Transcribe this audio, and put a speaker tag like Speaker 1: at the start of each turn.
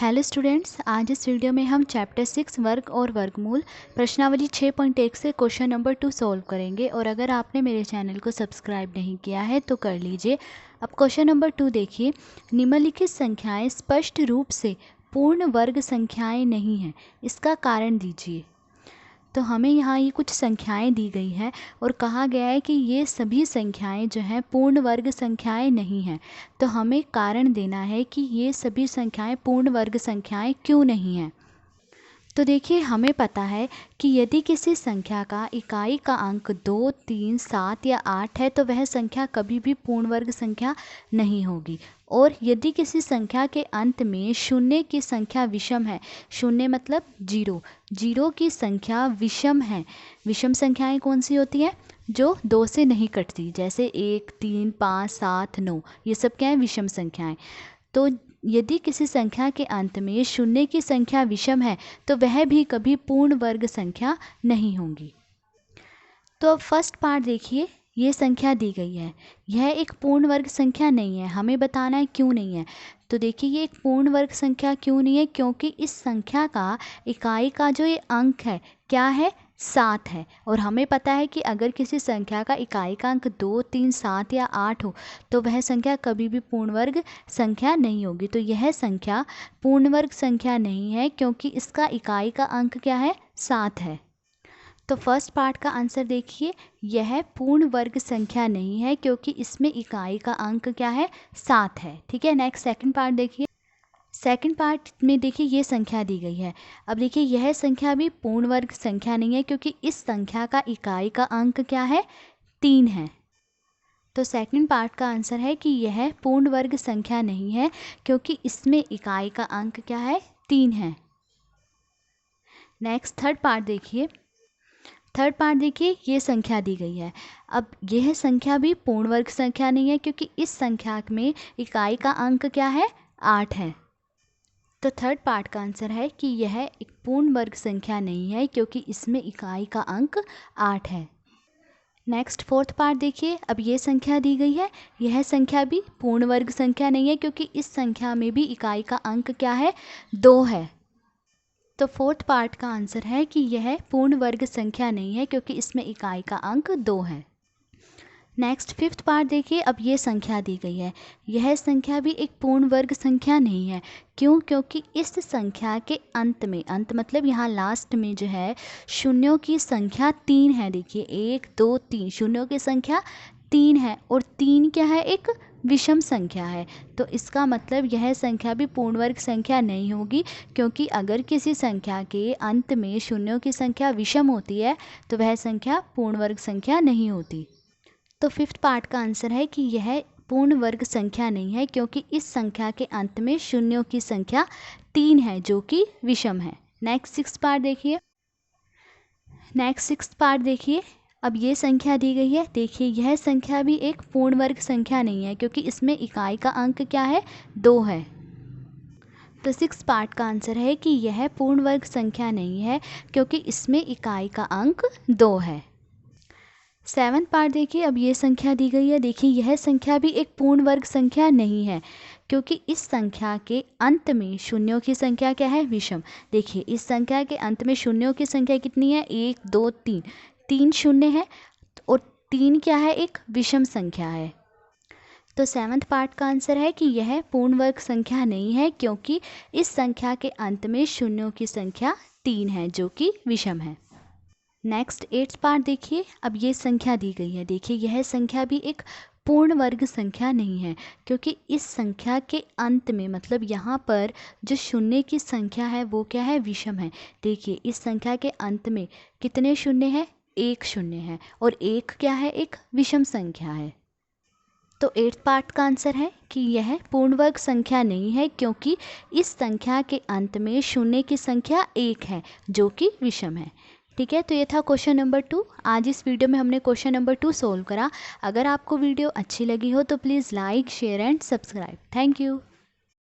Speaker 1: Hello students, आज इस video में हम चैप्टर 6 वर्ग और वर्गमूल प्रश्नावली 6.1 से क्वेश्चन नंबर 2 सॉल्व करेंगे। और अगर आपने मेरे चैनल को सब्सक्राइब नहीं किया है तो कर लीजिए। अब क्वेश्चन नंबर 2 देखिए, निम्नलिखित संख्याएं स्पष्ट रूप से पूर्ण वर्ग संख्याएं नहीं हैं, इसका कारण दीजिए। तो हमें यहाँ ये कुछ संख्याएं दी गई हैं और कहा गया है कि ये सभी संख्याएं जो हैं पूर्ण वर्ग संख्याएं नहीं हैं। तो हमें कारण देना है कि ये सभी संख्याएं पूर्ण वर्ग संख्याएं क्यों नहीं हैं। तो देखिए, हमें पता है कि यदि किसी संख्या का इकाई का अंक 2, 3, 7 या 8 है तो वह संख्या कभी भी पूर्ण वर्ग संख्या नहीं होगी। और यदि किसी संख्या के अंत में शून्य की संख्या विषम है, शून्य मतलब जीरो, जीरो की संख्या विषम है। विषम संख्याएं कौन सी होती हैं? जो 2 से नहीं कटती, जैसे 1, 3, 5, 7, 9, ये सब क्या है? विषम संख्याएं। तो यदि किसी संख्या के अंत में शून्य की संख्या विषम है तो वह भी कभी पूर्ण वर्ग संख्या नहीं होगी। तो अब फर्स्ट पार्ट देखिए, ये संख्या दी गई है, यह एक पूर्ण वर्ग संख्या नहीं है। हमें बताना है क्यों नहीं है। तो देखिए, ये एक पूर्ण वर्ग संख्या क्यों नहीं है? क्योंकि इस संख्या का इकाई का जो ये अंक है क्या है? 7 है। और हमें पता है कि अगर किसी संख्या का इकाई का अंक 2, 3, 7 या 8 हो तो वह संख्या कभी भी पूर्ण वर्ग संख्या नहीं होगी। तो यह संख्या पूर्ण वर्ग संख्या नहीं है क्योंकि इसका इकाई का अंक क्या है? 7 है। तो फर्स्ट पार्ट का आंसर देखिए, यह पूर्ण वर्ग संख्या नहीं है क्योंकि इसमें इकाई का अंक क्या है? 7 है। ठीक है। नेक्स्ट सेकंड पार्ट देखिए, सेकंड पार्ट में देखिए ये संख्या दी गई है। अब देखिए, यह संख्या भी पूर्ण वर्ग संख्या नहीं है क्योंकि इस संख्या का इकाई का अंक क्या है? 3 है। तो सेकंड पार्ट का आंसर है कि यह पूर्ण वर्ग संख्या नहीं है क्योंकि इसमें इकाई का अंक क्या है? 3 है। नेक्स्ट थर्ड पार्ट देखिए, थर्ड पार्ट देखिए, ये संख्या दी गई है। अब यह संख्या भी पूर्ण वर्ग संख्या नहीं है क्योंकि इस संख्या में इकाई का अंक क्या है? 8 है। तो थर्ड पार्ट का आंसर है कि यह एक पूर्ण वर्ग संख्या नहीं है क्योंकि इसमें इकाई का अंक 8 है। नेक्स्ट फोर्थ पार्ट देखिए, अब ये संख्या दी गई है, यह संख्या भी पूर्ण वर्ग संख्या नहीं है क्योंकि इस संख्या में भी इकाई का अंक क्या है? 2 है। तो फोर्थ पार्ट का आंसर है कि यह पूर्ण वर्ग संख्या नहीं है क्योंकि इसमें इकाई का अंक 2 है। नेक्स्ट फिफ्थ पार्ट देखिए, अब ये संख्या दी गई है, यह संख्या भी एक पूर्ण वर्ग संख्या नहीं है। क्यों? क्योंकि इस संख्या के अंत में, अंत मतलब यहाँ लास्ट में जो है, शून्यों की संख्या 3 है। देखिए 1, 2, 3, शून्यों की संख्या 3 है और 3 क्या है? एक विषम संख्या है। तो इसका मतलब यह संख्या भी पूर्ण वर्ग संख्या नहीं होगी क्योंकि अगर किसी संख्या के अंत में शून्यों की संख्या विषम होती है तो वह संख्या पूर्ण वर्ग संख्या नहीं होती। तो फिफ्थ पार्ट का आंसर है कि यह पूर्ण वर्ग संख्या नहीं है क्योंकि इस संख्या के अंत में शून्यों की संख्या 3 है जो कि विषम है। नेक्स्ट सिक्स्थ पार्ट देखिए, नेक्स्ट सिक्स्थ पार्ट देखिए, अब ये संख्या दी गई है, देखिए यह संख्या भी एक पूर्ण वर्ग संख्या नहीं है क्योंकि इसमें इकाई का अंक क्या है? 2 है। तो सिक्स्थ पार्ट का आंसर है कि यह पूर्ण वर्ग संख्या नहीं है क्योंकि इसमें इकाई का अंक 2 है। सेवन्थ पार्ट देखिए, अब ये संख्या दी गई है, देखिए यह संख्या भी एक पूर्ण वर्ग संख्या नहीं है क्योंकि इस संख्या के अंत में शून्यों की संख्या क्या है? विषम। देखिए इस संख्या के अंत में शून्यों की संख्या कितनी है? 1, 2, 3, 3 शून्य है और 3 क्या है? एक विषम संख्या है। तो सेवन्थ पार्ट का आंसर है कि यह पूर्ण वर्ग संख्या नहीं है क्योंकि इस संख्या के अंत में शून्यों की संख्या 3 है जो कि विषम है। नेक्स्ट एट्थ पार्ट देखिए, अब ये संख्या दी गई है, देखिए यह संख्या भी एक पूर्ण वर्ग संख्या नहीं है क्योंकि इस संख्या के अंत में, मतलब यहाँ पर जो शून्य की संख्या है वो क्या है? विषम है। देखिए इस संख्या के अंत में कितने शून्य हैं? 1 शून्य है और 1 क्या है? एक विषम संख्या है। तो एट्थ पार्ट का आंसर है कि यह पूर्ण वर्ग संख्या नहीं है क्योंकि इस संख्या के अंत में शून्य की संख्या 1 है जो कि विषम है। ठीक है। तो ये था क्वेश्चन नंबर 2। आज इस वीडियो में हमने क्वेश्चन नंबर 2 सोल्व करा। अगर आपको वीडियो अच्छी लगी हो तो please like, share and subscribe. Thank you.